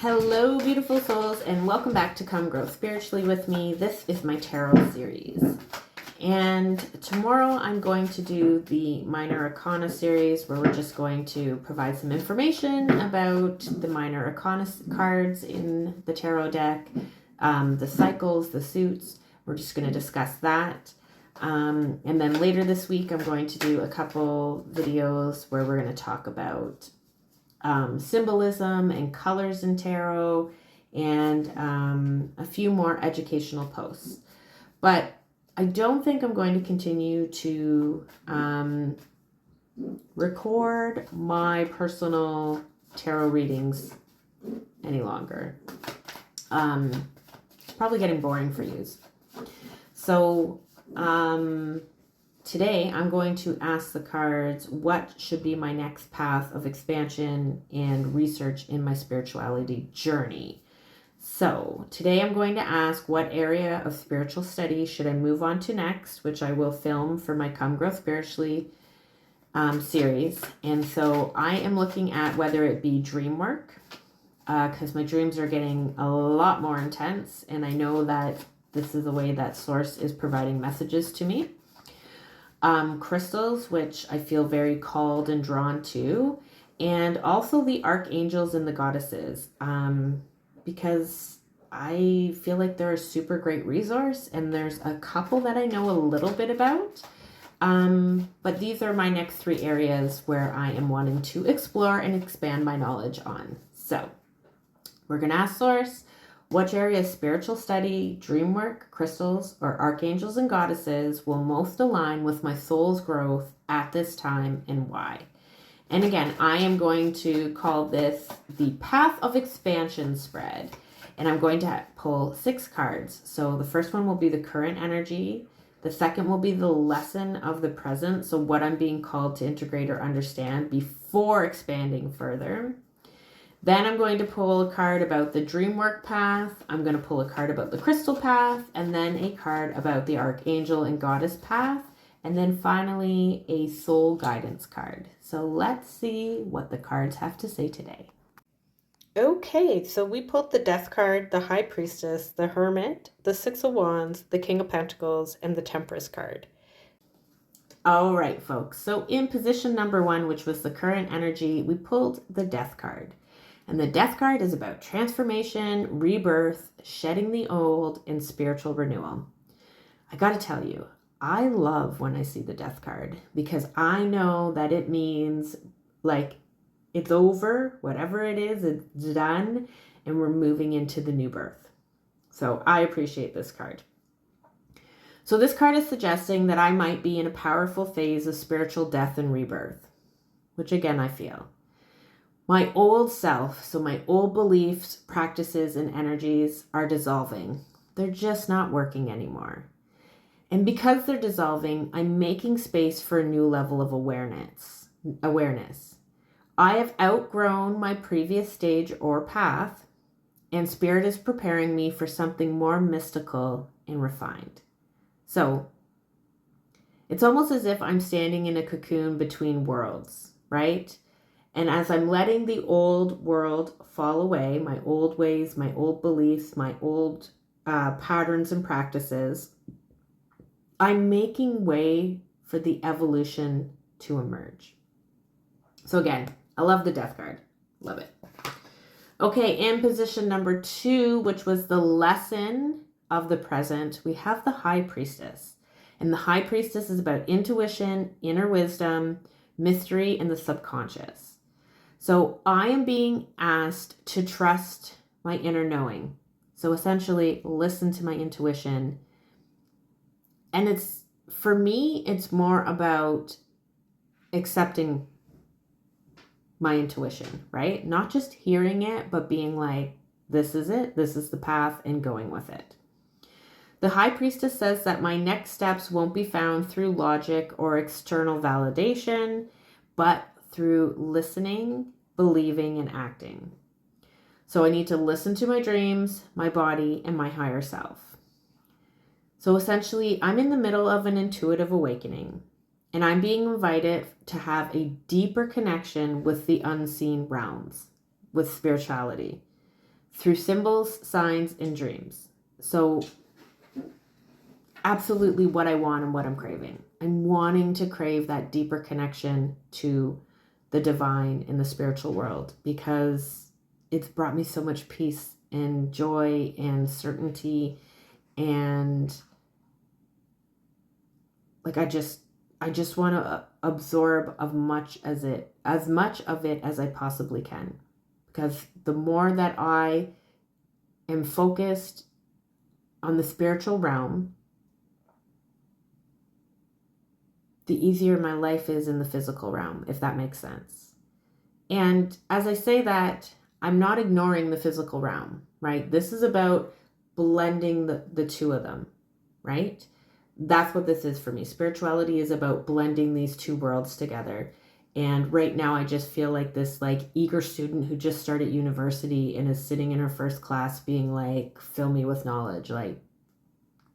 Hello, beautiful souls, and welcome back to Come Grow Spiritually with me. This is my tarot series. And tomorrow I'm going to do the Minor Arcana series where we're just going to provide some information about the Minor Arcana cards in the tarot deck, the cycles, the suits. We're just going to discuss that. And then later this week I'm going to do a couple videos where we're going to talk about symbolism and colors in tarot, and a few more educational posts. But I don't think I'm going to continue to record my personal tarot readings any longer. It's probably getting boring for you. So today, I'm going to ask the cards what should be my next path of expansion and research in my spirituality journey. So today I'm going to ask what area of spiritual study should I move on to next, which I will film for my Come Grow Spiritually series. And so I am looking at whether it be Dreamwork, because my dreams are getting a lot more intense, and I know that this is the way that Source is providing messages to me. Crystals, which I feel very called and drawn to, and also the Archangels and the Goddesses, because I feel like they're a super great resource, and there's a couple that I know a little bit about, but these are my next three areas where I am wanting to explore and expand my knowledge on. So we're going to ask Source, which area of spiritual study, dream work, crystals, or archangels and goddesses will most align with my soul's growth at this time, and why? And again, I am going to call this the Path of Expansion spread. And I'm going to pull 6 cards. So the first one will be the current energy. The second will be the lesson of the present. So what I'm being called to integrate or understand before expanding further. Then I'm going to pull a card about the Dreamwork path. I'm going to pull a card about the Crystal path, and then a card about the Archangel and Goddess path, and then finally a Soul Guidance card. So let's see what the cards have to say today. Okay, so we pulled the Death card, the High Priestess, the Hermit, the Six of Wands, the King of Pentacles, and the Temperance card. All right, folks. So in position number 1, which was the current energy, we pulled the Death card. And the Death card is about transformation, rebirth, shedding the old, and spiritual renewal. I gotta tell you, I love when I see the Death card because I know that it means like it's over, whatever it is, it's done, and we're moving into the new birth. So I appreciate this card. So this card is suggesting that I might be in a powerful phase of spiritual death and rebirth, which again, I feel. My old self, so my old beliefs, practices, and energies are dissolving. They're just not working anymore. And because they're dissolving, I'm making space for a new level of awareness. I have outgrown my previous stage or path, and Spirit is preparing me for something more mystical and refined. So it's almost as if I'm standing in a cocoon between worlds, right? And as I'm letting the old world fall away, my old ways, my old beliefs, my old patterns and practices, I'm making way for the evolution to emerge. So again, I love the Death card. Love it. Okay, in position number 2, which was the lesson of the present, we have the High Priestess. And the High Priestess is about intuition, inner wisdom, mystery, and the subconscious. So I am being asked to trust my inner knowing. So essentially, listen to my intuition. And it's, for me, it's more about accepting my intuition, right? Not just hearing it, but being like, this is it, this is the path, and going with it. The High Priestess says that my next steps won't be found through logic or external validation, but through listening, believing, and acting. So I need to listen to my dreams, my body, and my higher self. So essentially, I'm in the middle of an intuitive awakening, and I'm being invited to have a deeper connection with the unseen realms, with spirituality. through symbols, signs, and dreams. So absolutely what I want and what I'm craving. I'm wanting to crave that deeper connection to the divine in the spiritual world because it's brought me so much peace and joy and certainty, and like I just want to absorb as much of it as I possibly can, because the more that I am focused on the spiritual realm, the easier my life is in the physical realm, if that makes sense. And as I say that, I'm not ignoring the physical realm, right? This is about blending the two of them, right? That's what this is for me. Spirituality is about blending these two worlds together. And right now I just feel like this like eager student who just started university and is sitting in her first class being like, fill me with knowledge, like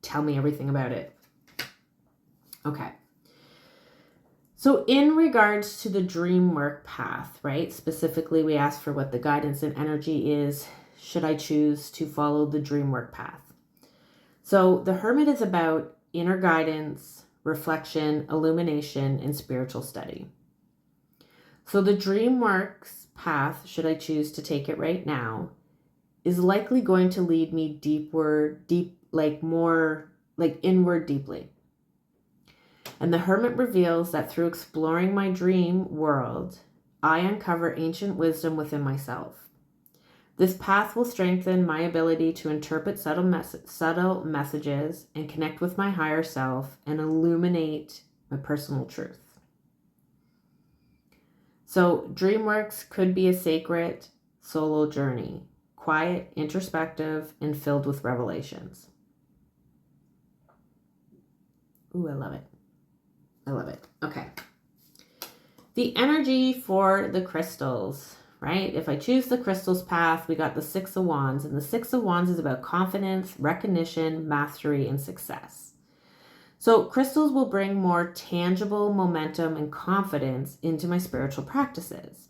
tell me everything about it. Okay. So in regards to the Dreamwork path, right? Specifically, we asked for what the guidance and energy is. Should I choose to follow the Dreamwork path? So the Hermit is about inner guidance, reflection, illumination, and spiritual study. So the Dreamworks path, should I choose to take it right now, is likely going to lead me inward deeply. And the Hermit reveals that through exploring my dream world, I uncover ancient wisdom within myself. This path will strengthen my ability to interpret subtle messages and connect with my higher self and illuminate my personal truth. So Dreamworks could be a sacred solo journey, quiet, introspective, and filled with revelations. Ooh, I love it. I love it. Okay. The energy for the crystals, right? If I choose the crystals path, we got the Six of Wands, and the Six of Wands is about confidence, recognition, mastery, and success. So crystals will bring more tangible momentum and confidence into my spiritual practices.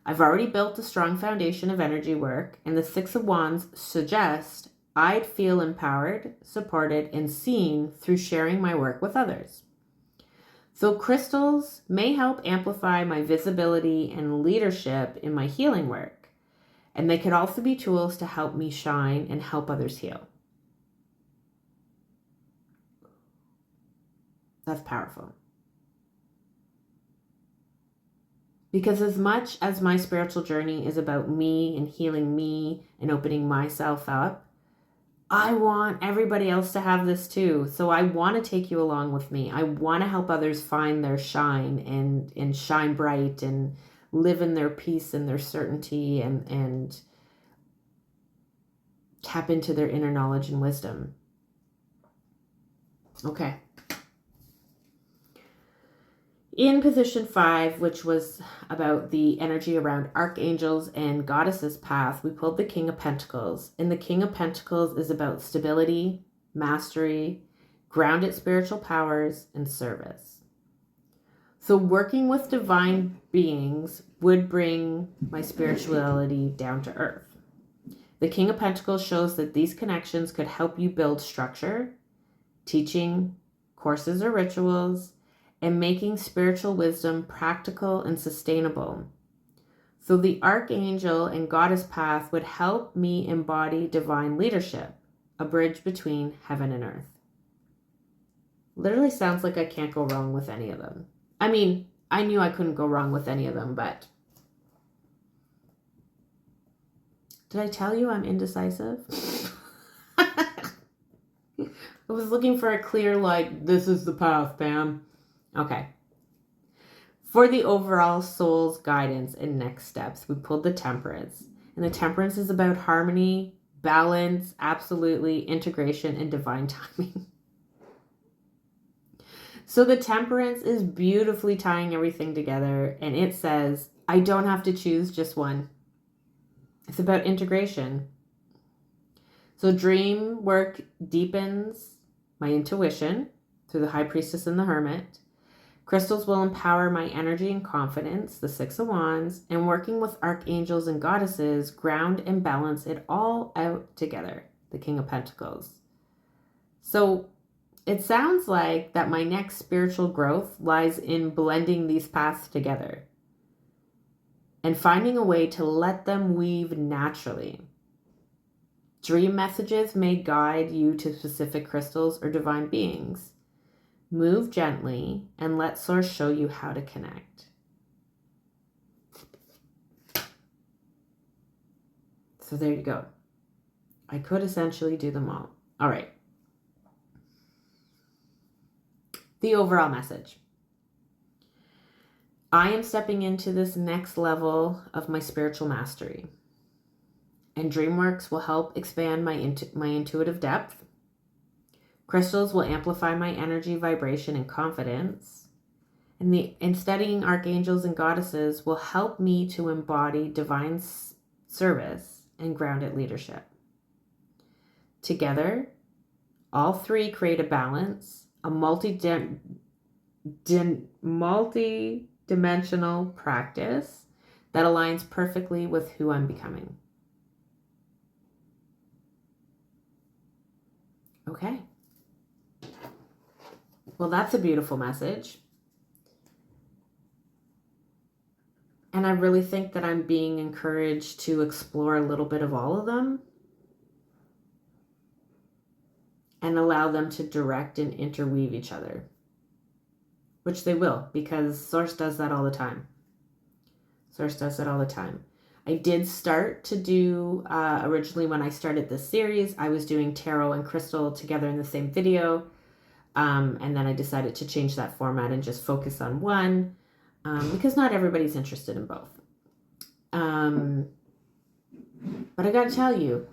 I've already built a strong foundation of energy work, and the Six of Wands suggest I'd feel empowered, supported, and seen through sharing my work with others. So crystals may help amplify my visibility and leadership in my healing work, and they could also be tools to help me shine and help others heal. That's powerful. Because as much as my spiritual journey is about me and healing me and opening myself up, I want everybody else to have this too. So I want to take you along with me. I want to help others find their shine and shine bright and live in their peace and their certainty and tap into their inner knowledge and wisdom. Okay. In position 5, which was about the energy around Archangels and Goddesses path, we pulled the King of Pentacles. And the King of Pentacles is about stability, mastery, grounded spiritual powers, and service. So working with divine beings would bring my spirituality down to earth. The King of Pentacles shows that these connections could help you build structure, teaching, courses or rituals, and making spiritual wisdom practical and sustainable. So the Archangel and Goddess path would help me embody divine leadership, a bridge between heaven and earth. Literally sounds like I can't go wrong with any of them. I mean, I knew I couldn't go wrong with any of them, but did I tell you I'm indecisive? I was looking for a clear, like, this is the path, Pam. Okay. For the overall soul's guidance and next steps, we pulled the Temperance. And the Temperance is about harmony, balance, absolutely, integration, and divine timing. So the Temperance is beautifully tying everything together. And it says, I don't have to choose just one. It's about integration. So dream work deepens my intuition through the High Priestess and the Hermit. Crystals will empower my energy and confidence, the Six of Wands, and working with archangels and goddesses, ground and balance it all out together, the King of Pentacles. So it sounds like that my next spiritual growth lies in blending these paths together and finding a way to let them weave naturally. Dream messages may guide you to specific crystals or divine beings. Move gently and let Source show you how to connect. So there you go. I could essentially do them all. All right. The overall message. I am stepping into this next level of my spiritual mastery. And Dreamworks will help expand my intuitive depth. Crystals will amplify my energy, vibration, and confidence. And studying archangels and goddesses will help me to embody divine service and grounded leadership. Together, all three create a balance, a multi-dimensional practice that aligns perfectly with who I'm becoming. Okay. Well, that's a beautiful message. And I really think that I'm being encouraged to explore a little bit of all of them and allow them to direct and interweave each other, which they will, because Source does that all the time. Source does that all the time. I did start to do, originally when I started this series, I was doing tarot and crystal together in the same video. And then I decided to change that format and just focus on one, because not everybody's interested in both. But I gotta tell you,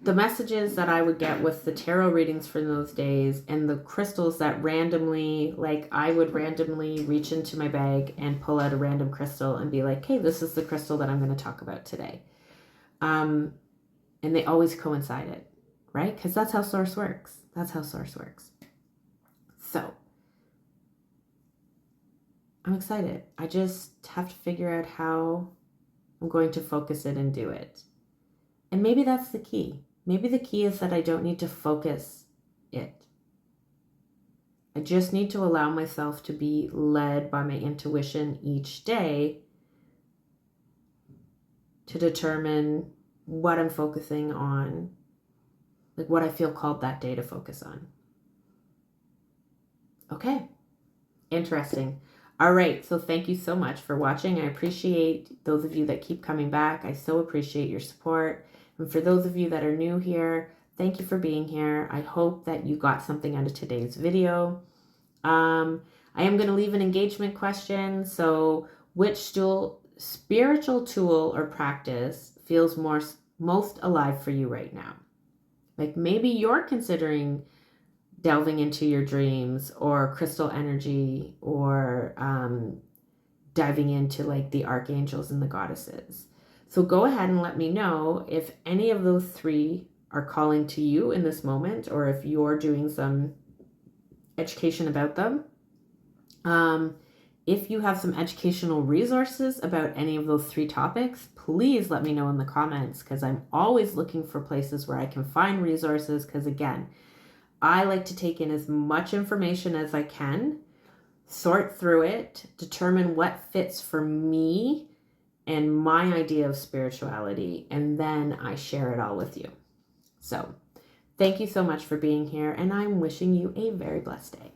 the messages that I would get with the tarot readings for those days and the crystals that randomly, like I would randomly reach into my bag and pull out a random crystal and be like, hey, this is the crystal that I'm going to talk about today. And they always coincided, right? Because that's how Source works. That's how Source works. So I'm excited. I just have to figure out how I'm going to focus it and do it. And maybe that's the key. Maybe the key is that I don't need to focus it. I just need to allow myself to be led by my intuition each day to determine what I'm focusing on, like what I feel called that day to focus on. Okay, interesting. All right, so thank you so much for watching. I appreciate those of you that keep coming back. I so appreciate your support. And for those of you that are new here, thank you for being here. I hope that you got something out of today's video. I am going to leave an engagement question. So which spiritual tool or practice feels most alive for you right now? Like maybe you're considering delving into your dreams or crystal energy or diving into like the archangels and the goddesses. So go ahead and let me know if any of those three are calling to you in this moment, or if you're doing some education about them. If you have some educational resources about any of those three topics, please let me know in the comments, because I'm always looking for places where I can find resources, because again, I like to take in as much information as I can, sort through it, determine what fits for me and my idea of spirituality, and then I share it all with you. So thank you so much for being here, and I'm wishing you a very blessed day.